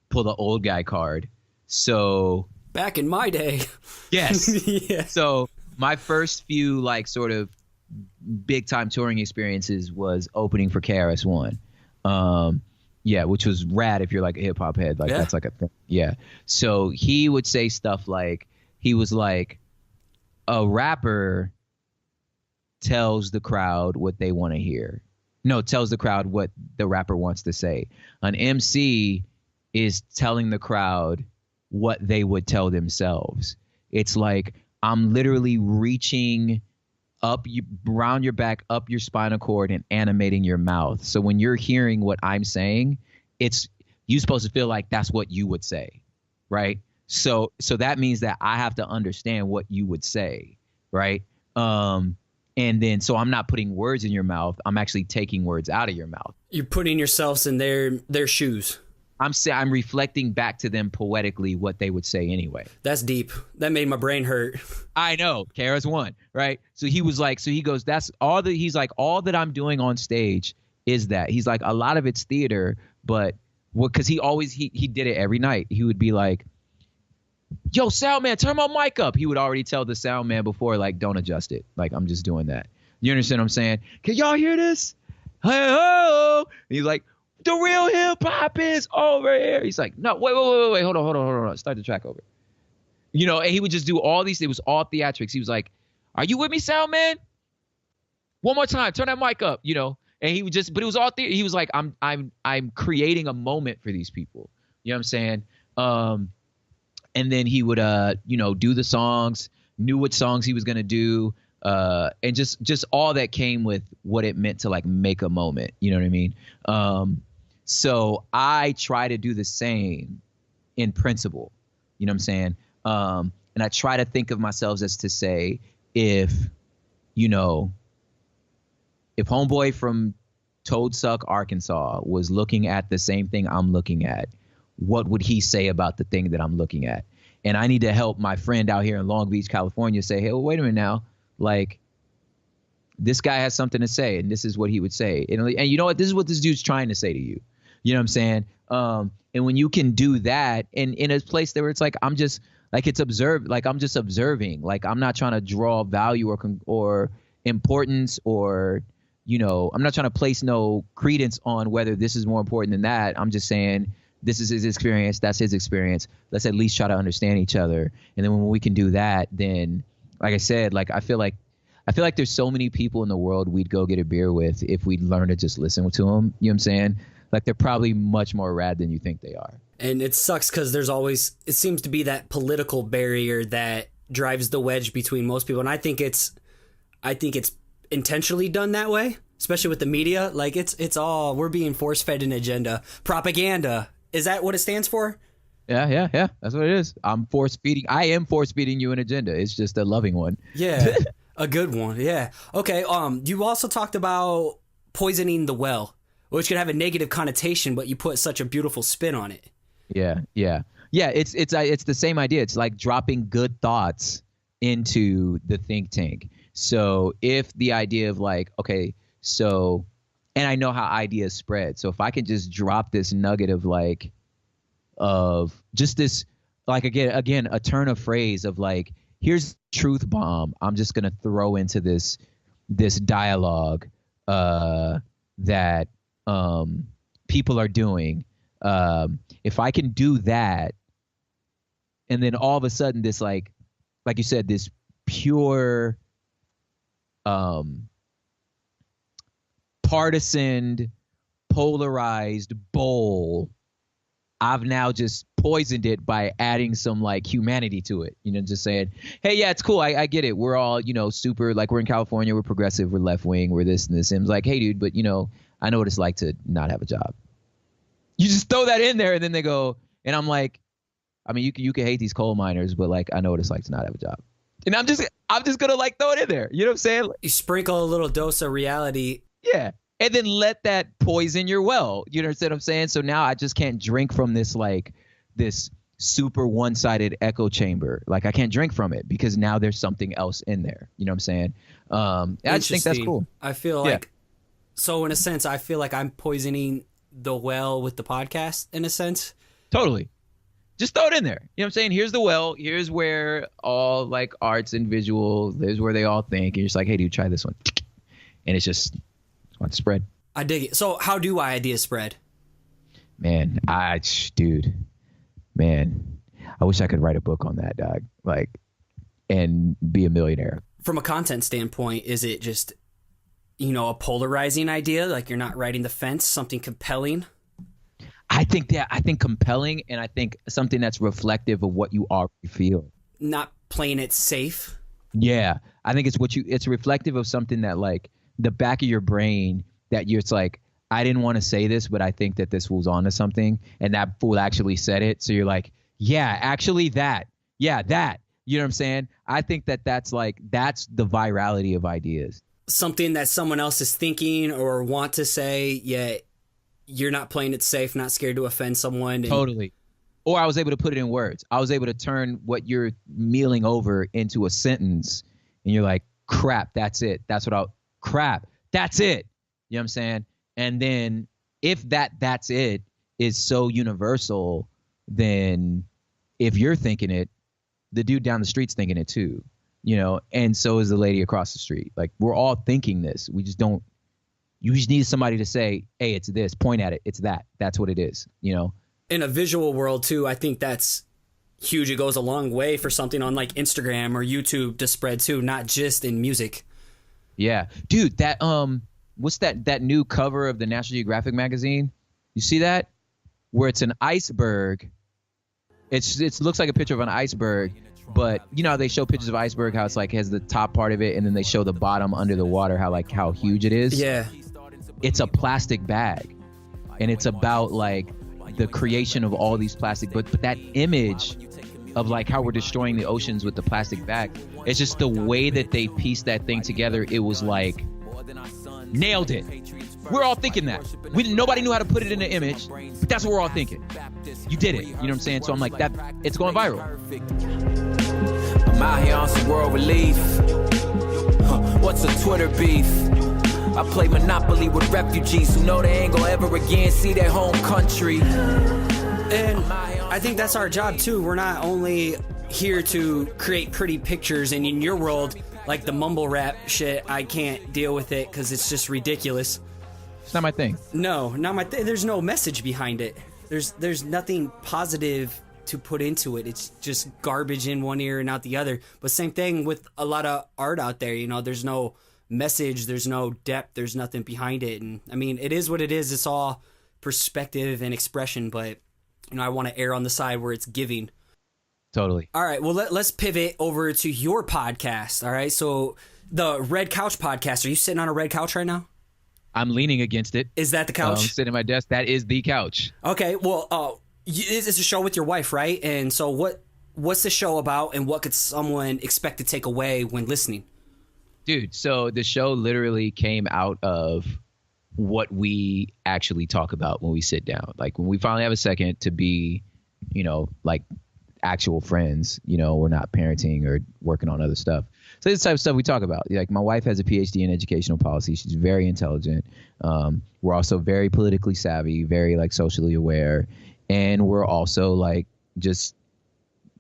pull the old guy card. So back in my day. Yes. Yeah. So my first few like sort of big time touring experiences was opening for KRS-One. Yeah, which was rad if you're like a hip hop head. Like that's like a thing. Yeah. So he would say stuff like, he was like, a rapper tells the crowd what they want to hear. No, tells the crowd what the rapper wants to say. An MC is telling the crowd what they would tell themselves. It's like, I'm literally reaching up around your back, up your spinal cord, and animating your mouth. So when you're hearing what I'm saying, it's you're supposed to feel like that's what you would say, right? So that means that I have to understand what you would say, right? And then so I'm not putting words in your mouth. I'm actually taking words out of your mouth. You're putting yourselves in their shoes. I'm reflecting back to them poetically what they would say anyway. That's deep. That made my brain hurt. I know. KRS-One, right? So he was like, so he goes, that's all that he's like, all that I'm doing on stage is that. He's like, a lot of it's theater, but because he did it every night. He would be like, yo, sound man, turn my mic up. He would already tell the sound man before, like, don't adjust it. Like, I'm just doing that. You understand what I'm saying? Can y'all hear this? Hey, ho! And he's like, the real hip hop is over here. He's like, no, wait, hold on. Start the track over. You know, and he would just do all these. It was all theatrics. He was like, are you with me, sound man? One more time, turn that mic up. You know, and he would just, but it was all he was like, I'm creating a moment for these people. You know what I'm saying? And then he would, you know, do the songs, knew what songs he was gonna do. And just all that came with what it meant to like make a moment. You know what I mean? So I try to do the same in principle. You know what I'm saying? And I try to think of myself as to say, if homeboy from Toadsuck, Arkansas was looking at the same thing I'm looking at, what would he say about the thing that I'm looking at? And I need to help my friend out here in Long Beach, California say, hey, well, wait a minute now. Like, this guy has something to say, and this is what he would say. And you know what? This is what this dude's trying to say to you. You know what I'm saying? And when you can do that, and in a place where it's like, I'm just like, it's observed, like I'm just observing. Like, I'm not trying to draw value or importance, or, you know, I'm not trying to place no credence on whether this is more important than that. I'm just saying, this is his experience. That's his experience. Let's at least try to understand each other. And then when we can do that, then, like I said, like I feel like there's so many people in the world we'd go get a beer with if we'd learn to just listen to them. You know what I'm saying? Like, they're probably much more rad than you think they are. And it sucks because it seems to be that political barrier that drives the wedge between most people. And I think it's intentionally done that way, especially with the media. Like, it's all, we're being force fed an agenda. Propaganda. Is that what it stands for? Yeah. That's what it is. I am force feeding you an agenda. It's just a loving one. Yeah. A good one. Yeah. Okay. You also talked about poisoning the well, which could have a negative connotation, but you put such a beautiful spin on it. Yeah. It's the same idea. It's like dropping good thoughts into the think tank. So if the idea of like, okay, so, and I know how ideas spread. So if I can just drop this nugget of like, of just this, like, again, a turn of phrase of like, here's truth bomb I'm just going to throw into this dialogue that people are doing. If I can do that, and then all of a sudden this, like you said, this pure partisan, polarized bowl, I've now just poisoned it by adding some like humanity to it, you know, just saying, hey, yeah, it's cool. I get it. We're all, you know, super, like, we're in California, we're progressive, we're left wing, we're this and this. And it's like, hey, dude, but, you know, I know what it's like to not have a job. You just throw that in there, and then they go, and I'm like, I mean, you can hate these coal miners, but like, I know what it's like to not have a job. And I'm just gonna like throw it in there. You know what I'm saying? You sprinkle a little dose of reality. Yeah. And then let that poison your well. You understand what I'm saying? So now I just can't drink from this, like, this super one-sided echo chamber. Like, I can't drink from it because now there's something else in there. You know what I'm saying? I just think that's cool. I feel like, so in a sense, I feel like I'm poisoning the well with the podcast in a sense. Totally. Just throw it in there. You know what I'm saying? Here's the well. Here's where all like arts and visual, there's where they all think. And you're just like, hey, dude, try this one. And it's just want to spread. I dig it. So how do ideas spread? Man, I wish I could write a book on that, dog. Like, and be a millionaire. From a content standpoint, is it just, you know, a polarizing idea? Like, you're not riding the fence, something compelling? I think compelling, and I think something that's reflective of what you already feel. Not playing it safe. Yeah. I think it's reflective of something that, like, the back of your brain, that it's like, I didn't want to say this, but I think that this fool's onto something, and that fool actually said it. So you're like, yeah, actually that. Yeah, that. You know what I'm saying? I think that's the virality of ideas. Something that someone else is thinking or want to say, yet you're not playing it safe, not scared to offend someone. Totally. Or I was able to put it in words. I was able to turn what you're mealing over into a sentence, and you're like, crap, that's it. Crap, that's it. You know what I'm saying? And then if that's it is so universal, then if you're thinking it, the dude down the street's thinking it too, you know, and so is the lady across the street. Like, we're all thinking this. We just don't. You just need somebody to say, hey, it's this. Point at it. It's that. That's what it is, you know. In a visual world too, I think that's huge. It goes a long way for something on like Instagram or YouTube to spread too, not just in music. Yeah, dude, that what's that new cover of the National Geographic magazine? You see that? Where it's an iceberg. It looks like a picture of an iceberg, but you know how they show pictures of iceberg, how it's like has the top part of it and then they show the bottom under the water, how huge it is. Yeah. It's a plastic bag, and it's about like the creation of all these plastic, but that image of like how we're destroying the oceans with the plastic bag, it's just the way that they pieced that thing together. It was like, nailed it. We're all thinking that. Nobody knew how to put it in an image, but that's what we're all thinking. You did it. You know what I'm saying? So I'm like, that it's going viral. I'm out here on some world relief. What's a Twitter beef? I play Monopoly with refugees who know they ain't gonna ever again see their home country. And I think that's our job too. We're not only here to create pretty pictures, and in your world, like the mumble rap shit, I can't deal with it because it's just ridiculous. It's not my thing. No, not my thing. There's no message behind it. There's nothing positive to put into it. It's just garbage in one ear and out the other. But same thing with a lot of art out there. You know, there's no message, there's no depth, there's nothing behind it. And I mean, it is what it is. It's all perspective and expression, but you know, I want to err on the side where it's giving. Totally. All right, well, let's pivot over to your podcast. All right, so the Red Couch podcast. Are you sitting on a red couch right now? I'm leaning against it. Is that the couch? I'm sitting at my desk. That is the couch. Okay, well, it's a show with your wife, right? And so what's the show about, and what could someone expect to take away when listening? Dude, so the show literally came out of what we actually talk about when we sit down. Like when we finally have a second to be, you know, like actual friends, you know, we're not parenting or working on other stuff. So this type of stuff we talk about. Like my wife has a PhD in educational policy. She's very intelligent. We're also very politically savvy, very like socially aware. And we're also like just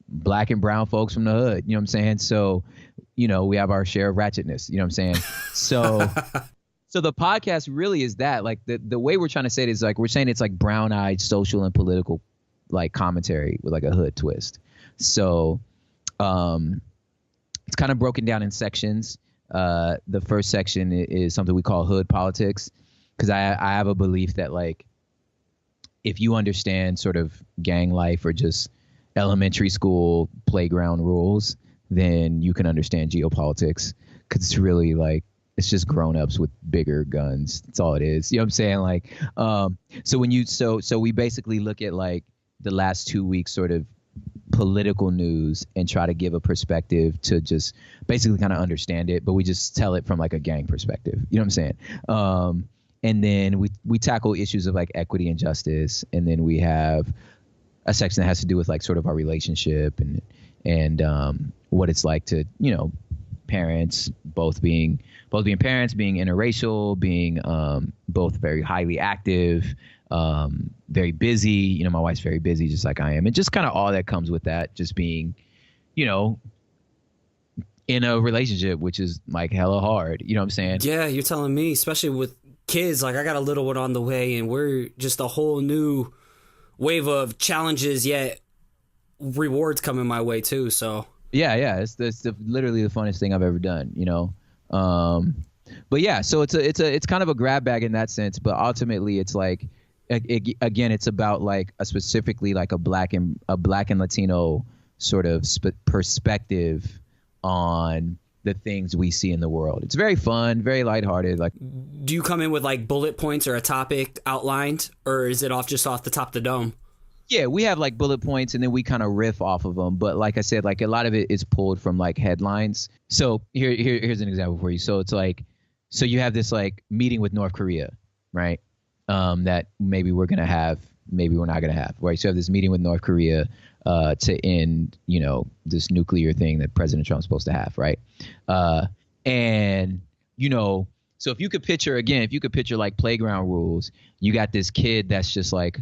black and brown folks from the hood. You know what I'm saying? So, you know, we have our share of ratchetness. You know what I'm saying? So so the podcast really is that. Like the way we're trying to say it is like we're saying it's like brown-eyed social and political like commentary with like a hood twist. So it's kind of broken down in sections. The first section is something we call hood politics, because I have a belief that like if you understand sort of gang life or just elementary school playground rules, then you can understand geopolitics, because it's really like it's just grown-ups with bigger guns. That's all it is. You know what I'm saying? Like so when you so we basically look at like the last 2 weeks sort of political news and try to give a perspective to just basically kind of understand it, but we just tell it from like a gang perspective. You know what I'm saying? And then we tackle issues of like equity and justice, and then we have a section that has to do with like sort of our relationship and what it's like to, you know, parents both being parents, being interracial, being both very highly active, very busy. You know, my wife's very busy, just like I am, and just kind of all that comes with that, just being, you know, in a relationship, which is like hella hard. You know what I'm saying? Yeah, you're telling me, especially with kids. Like I got a little one on the way, and we're just a whole new wave of challenges, yet rewards coming my way too. So yeah, it's literally the funnest thing I've ever done. You know. But yeah, so it's kind of a grab bag in that sense, but ultimately it's like, again, it's about like specifically like a black and Latino sort of perspective on the things we see in the world. It's very fun, very lighthearted. Like, do you come in with like bullet points or a topic outlined, or is it just off the top of the dome? Yeah, we have like bullet points and then we kind of riff off of them. But like I said, like a lot of it is pulled from like headlines. So here's an example for you. So it's like, so you have this like meeting with North Korea, right? That maybe we're going to have, maybe we're not going to have, right? So you have this meeting with North Korea to end, you know, this nuclear thing that President Trump's supposed to have, right? And, you know, so if you could picture like playground rules, you got this kid that's just like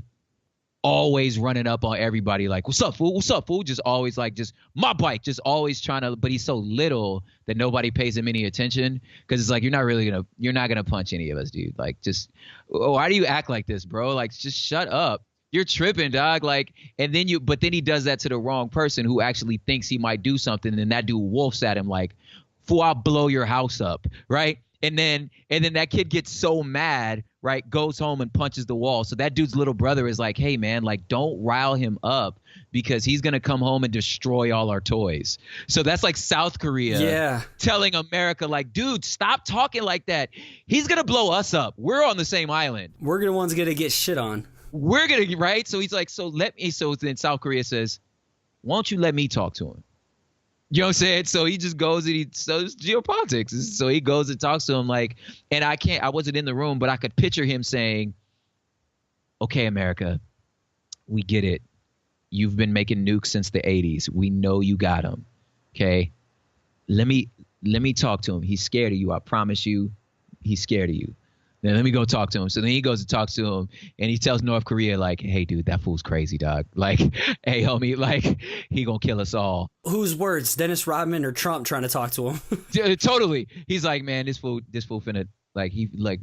always running up on everybody like, what's up, fool? What's up, fool? Just always like, just my bike, just always trying to, but he's so little that nobody pays him any attention. Cause it's like, you're not going to punch any of us, dude. Like, just, why do you act like this, bro? Like, just shut up. You're tripping, dog. Like, but then he does that to the wrong person who actually thinks he might do something. And then that dude wolfs at him like, fool, I'll blow your house up. Right. And then that kid gets so mad, right, goes home and punches the wall. So that dude's little brother is like, hey, man, like, don't rile him up because he's going to come home and destroy all our toys. So that's like South Korea telling America, like, dude, stop talking like that. He's going to blow us up. We're on the same island. We're the ones going to get shit on. We're going to, right? So he's like, so then South Korea says, why don't you let me talk to him? You know what I'm saying? So he just goes and so it's geopolitics. So he goes and talks to him like, and I wasn't in the room, but I could picture him saying, okay, America, we get it. You've been making nukes since the 80s. We know you got them. Okay. Let me talk to him. He's scared of you. I promise you, he's scared of you. Then let me go talk to him. So then he goes and talks to him and he tells North Korea like, hey, dude, that fool's crazy, dog. Like, hey, homie, like he gonna kill us all. Whose words? Dennis Rodman or Trump trying to talk to him? Yeah, totally. He's like, man, this fool finna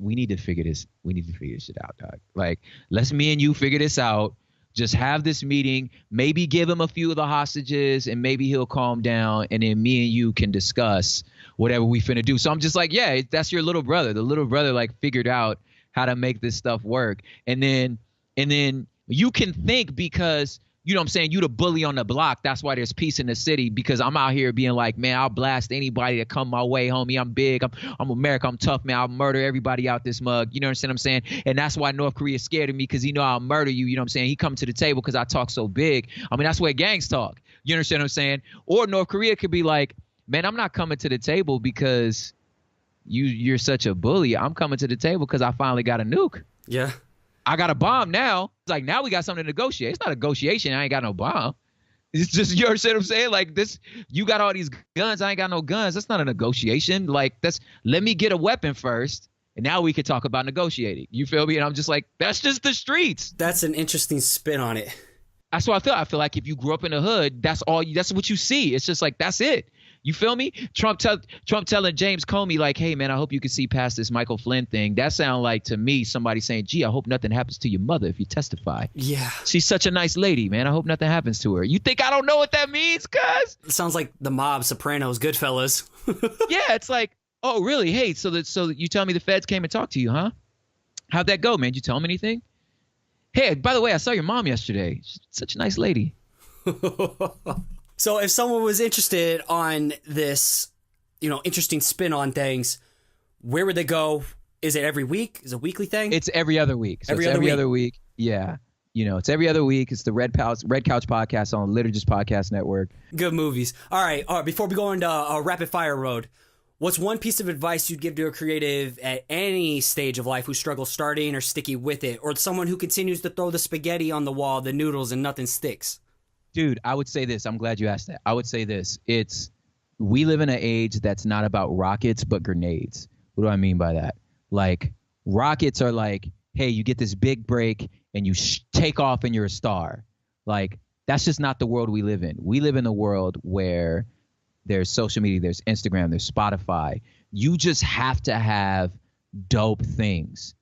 we need to figure this shit out, dog. Like, let's me and you figure this out. Just have this meeting, maybe give him a few of the hostages and maybe he'll calm down and then me and you can discuss whatever we finna do. So I'm just like, yeah, that's your little brother. The little brother like figured out how to make this stuff work. And then you can think because, you know what I'm saying, you the bully on the block. That's why there's peace in the city because I'm out here being like, man, I'll blast anybody that come my way, homie. I'm big. I'm America. I'm tough, man. I'll murder everybody out this mug. You know what I'm saying? And that's why North Korea is scared of me because he know I'll murder you. You know what I'm saying? He come to the table because I talk so big. I mean, that's where gangs talk. You understand what I'm saying? Or North Korea could be like, man, I'm not coming to the table because you're such a bully. I'm coming to the table because I finally got a nuke. Yeah. I got a bomb now. It's like, now we got something to negotiate. It's not a negotiation. I ain't got no bomb. It's just, you understand what I'm saying? Like this, you got all these guns. I ain't got no guns. That's not a negotiation. Like let me get a weapon first. And now we could talk about negotiating. You feel me? And I'm just like, that's just the streets. That's an interesting spin on it. That's what I feel. I feel like if you grew up in the hood, that's what you see. It's just like, that's it. You feel me? Trump telling James Comey like, hey, man, I hope you can see past this Michael Flynn thing. That sound like to me somebody saying, gee, I hope nothing happens to your mother if you testify. Yeah. She's such a nice lady, man. I hope nothing happens to her. You think I don't know what that means, cuz? It sounds like the mob, Sopranos, Goodfellas. Yeah, it's like, oh, really? Hey, so you tell me the feds came and talked to you, huh? How'd that go, man? Did you tell them anything? Hey, by the way, I saw your mom yesterday. She's such a nice lady. So if someone was interested on this, interesting spin on things, where would they go? Is it every week? Is it a weekly thing? It's every other week. So every other week. Yeah. It's every other week. It's the Red Couch podcast on Liturgist Podcast Network. Good movies. All right. Before we go into a rapid fire road, what's one piece of advice you'd give to a creative at any stage of life who struggles starting or sticking with it, or someone who continues to throw the spaghetti on the wall, the noodles, and nothing sticks? Dude, I would say this. I'm glad you asked that. I would say this. We live in an age that's not about rockets, but grenades. What do I mean by that? Like, rockets are like, hey, you get this big break and you take off and you're a star. Like, that's just not the world we live in. We live in a world where there's social media, there's Instagram, there's Spotify. You just have to have dope things.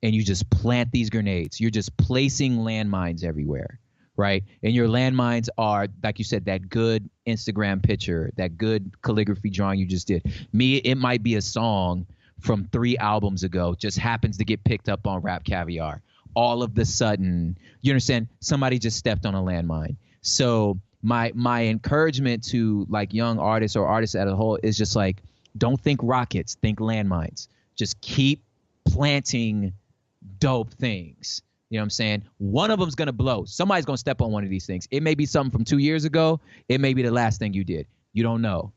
And you just plant these grenades. You're just placing landmines everywhere. Right. And your landmines are, like you said, that good Instagram picture, that good calligraphy drawing you just did. It might be a song from 3 albums ago, just happens to get picked up on Rap Caviar. All of the sudden, you understand, somebody just stepped on a landmine. So my encouragement to like young artists or artists as a whole is just like, don't think rockets, think landmines. Just keep planting dope things. You know what I'm saying? One of them's going to blow. Somebody's going to step on one of these things. It may be something from 2 years ago. It may be the last thing you did. You don't know.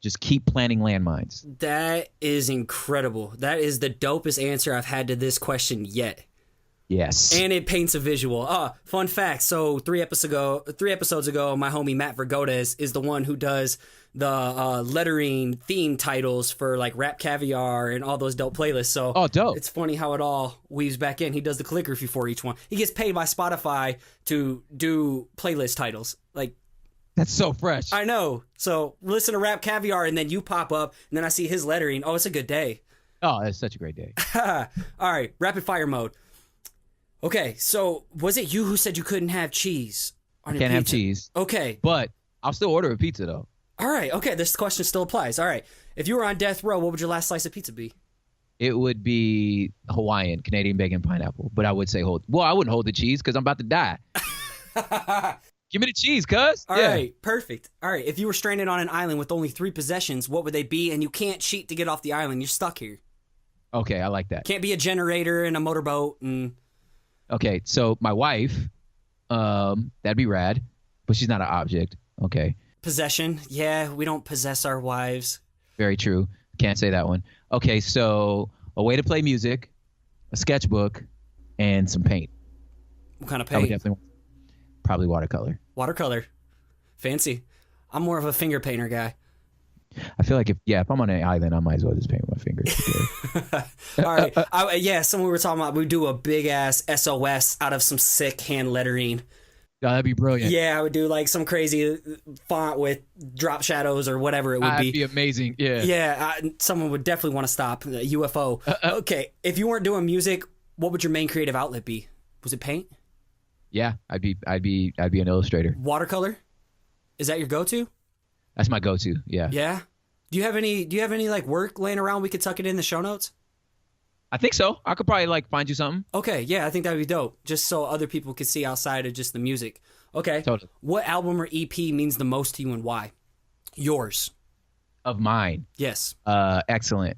Just keep planting landmines. That is incredible. That is the dopest answer I've had to this question yet. Yes. And it paints a visual. Fun fact. So 3 episodes ago, my homie Matt Vergotes is the one who does the lettering theme titles for like Rap Caviar and all those dope playlists. So dope. It's funny how it all weaves back in. He does the calligraphy for each one. He gets paid by Spotify to do playlist titles. Like, that's so fresh. I know. So listen to Rap Caviar and then you pop up and then I see his lettering. Oh, it's a good day. Oh, that's such a great day. All right, rapid fire mode. Okay, so was it you who said you couldn't have cheese on your Can't have pizza? cheese. Okay. But I'll still order a pizza, though. All right, okay, this question still applies. All right, if you were on death row, what would your last slice of pizza be? It would be Hawaiian, Canadian bacon, pineapple. But I would say I wouldn't hold the cheese because I'm about to die. Give me the cheese, cuz. All right, perfect. All right, if you were stranded on an island with only 3 possessions, what would they be? And you can't cheat to get off the island. You're stuck here. Okay, I like that. Can't be a generator and a motorboat and... Okay, so my wife, that'd be rad, but she's not an object. Okay. Possession. Yeah, we don't possess our wives. Very true. Can't say that one. Okay, so a way to play music, a sketchbook, and some paint. What kind of I would paint? definitely probably watercolor. Watercolor. Fancy. I'm more of a finger painter guy. I feel like if I'm on an island, I might as well just paint with my fingers. All right. Someone we were talking about, we do a big ass SOS out of some sick hand lettering. Oh, that'd be brilliant. Yeah, I would do like some crazy font with drop shadows or whatever it would That'd be amazing. Yeah. Yeah, someone would definitely want to stop UFO. Okay, if you weren't doing music, what would your main creative outlet be? Was it paint? Yeah, I'd be an illustrator. Watercolor? Is that your go-to? That's my go-to. Yeah. Yeah. Do you have any like work laying around we could tuck it in the show notes? I think so. I could probably like find you something. Okay, yeah, I think that would be dope. Just so other people could see outside of just the music. Okay. Totally. What album or EP means the most to you and why? Yours. Of mine. Yes. Excellent.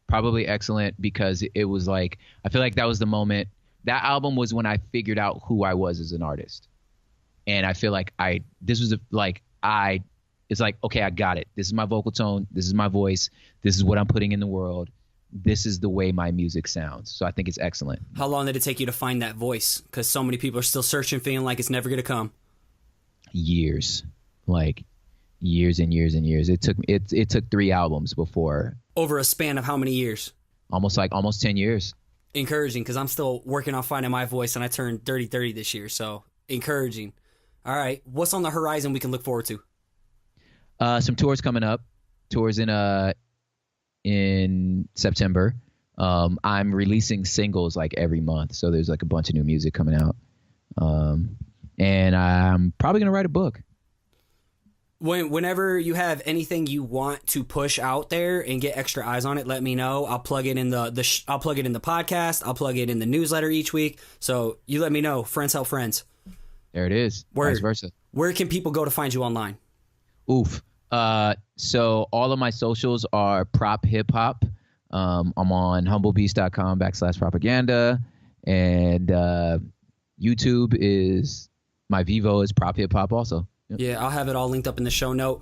Probably Excellent because it was like, I feel like that was the moment. That album was when I figured out who I was as an artist. And I feel like it's like, okay, I got it. This is my vocal tone. This is my voice. This is what I'm putting in the world. This is the way my music sounds. So I think it's excellent. How long did it take you to find that voice? Because so many people are still searching, feeling like it's never going to come. Years. Like years and years and years. It took 3 albums before. Over a span of how many years? Almost 10 years. Encouraging, because I'm still working on finding my voice, and I turned 30 this year. So encouraging. All right. What's on the horizon we can look forward to? Some tours coming up. Tours in September. I'm releasing singles like every month, so there's like a bunch of new music coming out. And I'm probably gonna write a book. Whenever you have anything you want to push out there and get extra eyes on it, let me know. I'll plug it in I'll plug it in the podcast. I'll plug it in the newsletter each week. So you let me know. Friends help friends. There it is. Vice versa. Where can people go to find you online? Oof. So all of my socials are prop hip hop. I'm on humblebeast.com/propaganda, and YouTube is my Vivo is prop hip hop also. Yep. Yeah, I'll have it all linked up in the show note.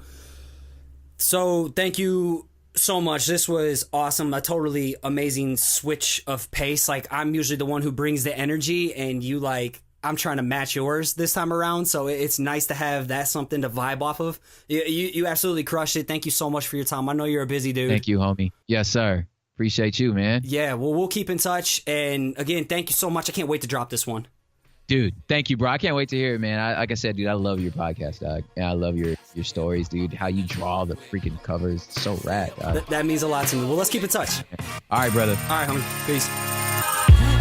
So thank you so much. This was awesome. A totally amazing switch of pace. Like, I'm usually the one who brings the energy, and I'm trying to match yours this time around, so it's nice to have that something to vibe off of. You absolutely crushed it. Thank you so much for your time. I know you're a busy dude. Thank you, homie. Yes, sir. Appreciate you, man. Yeah, well, we'll keep in touch. And again, thank you so much. I can't wait to drop this one. Dude, thank you, bro. I can't wait to hear it, man. Like I said, dude, I love your podcast, dog. And I love your stories, dude. How you draw the freaking covers. It's so rad, dog. That means a lot to me. Well, let's keep in touch. All right, brother. All right, homie. Peace.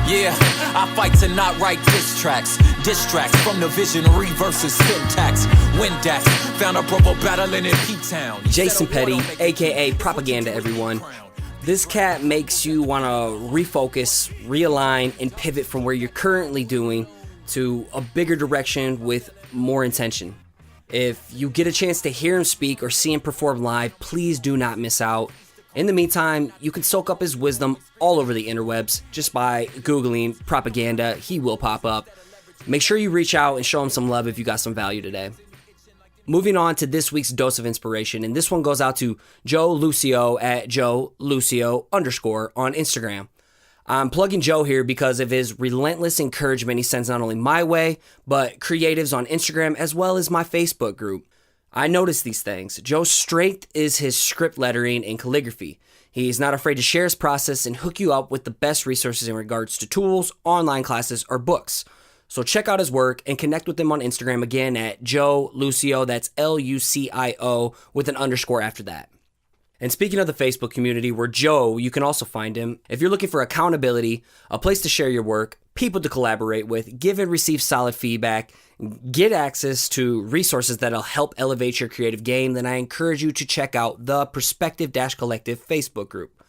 Yeah, I fight to not write diss tracks. Distracts from the visionary versus syntax. Windax found a brother battling in P-Town. Jason Petty, a.k.a. Propaganda, everyone. This cat makes you want to refocus, realign, and pivot from where you're currently doing to a bigger direction with more intention. If you get a chance to hear him speak or see him perform live, please do not miss out. In the meantime, you can soak up his wisdom all over the interwebs just by Googling Propaganda. He will pop up. Make sure you reach out and show him some love if you got some value today. Moving on to this week's dose of inspiration, and this one goes out to Joe Lucio at Joe Lucio _ on Instagram. I'm plugging Joe here because of his relentless encouragement he sends not only my way, but creatives on Instagram as well as my Facebook group. I notice these things. Joe's strength is his script lettering and calligraphy. He's not afraid to share his process and hook you up with the best resources in regards to tools, online classes, or books. So check out his work and connect with him on Instagram again at Joe Lucio, that's Lucio with an underscore after that. And speaking of the Facebook community, where Joe, you can also find him, if you're looking for accountability, a place to share your work, people to collaborate with, give and receive solid feedback, get access to resources that'll help elevate your creative game, then I encourage you to check out the Perspective-Collective Facebook group.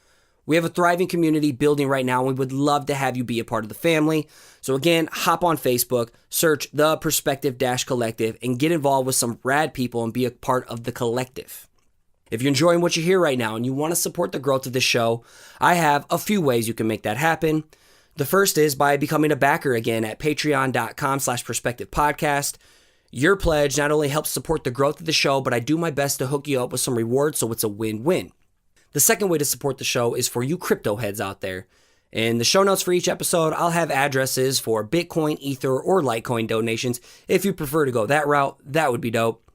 We have a thriving community building right now, and we would love to have you be a part of the family. So again, hop on Facebook, search the Perspective-Collective, and get involved with some rad people and be a part of the collective. If you're enjoying what you hear right now and you want to support the growth of the show, I have a few ways you can make that happen. The first is by becoming a backer again at patreon.com/perspectivepodcast. Your pledge not only helps support the growth of the show, but I do my best to hook you up with some rewards so it's a win-win. The second way to support the show is for you crypto heads out there. In the show notes for each episode, I'll have addresses for Bitcoin, Ether, or Litecoin donations. If you prefer to go that route, that would be dope.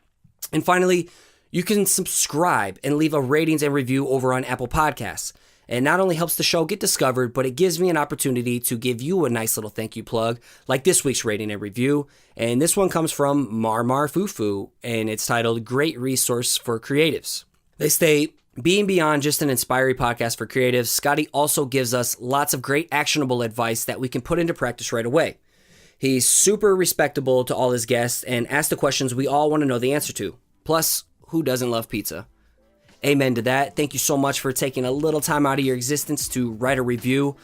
And finally, you can subscribe and leave a ratings and review over on Apple Podcasts. It not only helps the show get discovered, but it gives me an opportunity to give you a nice little thank you plug, like this week's rating and review. And this one comes from Marmar Fufu, and it's titled Great Resource for Creatives. They state, being beyond just an inspiring podcast for creatives, Scotty also gives us lots of great actionable advice that we can put into practice right away. He's super respectable to all his guests and asks the questions we all want to know the answer to. Plus, who doesn't love pizza? Amen to that. Thank you so much for taking a little time out of your existence to write a review.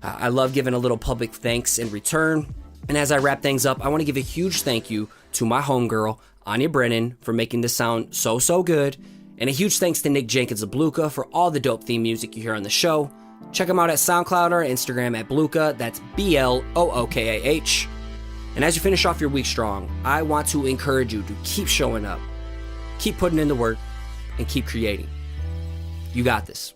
I love giving a little public thanks in return. And as I wrap things up, I want to give a huge thank you to my homegirl, Áine Brennan, for making this sound so good. And a huge thanks to Nick Jenkins of Blookah for all the dope theme music you hear on the show. Check him out at SoundCloud or Instagram at Blookah. That's BLOOKAH. And as you finish off your week strong, I want to encourage you to keep showing up. Keep putting in the work and keep creating. You got this.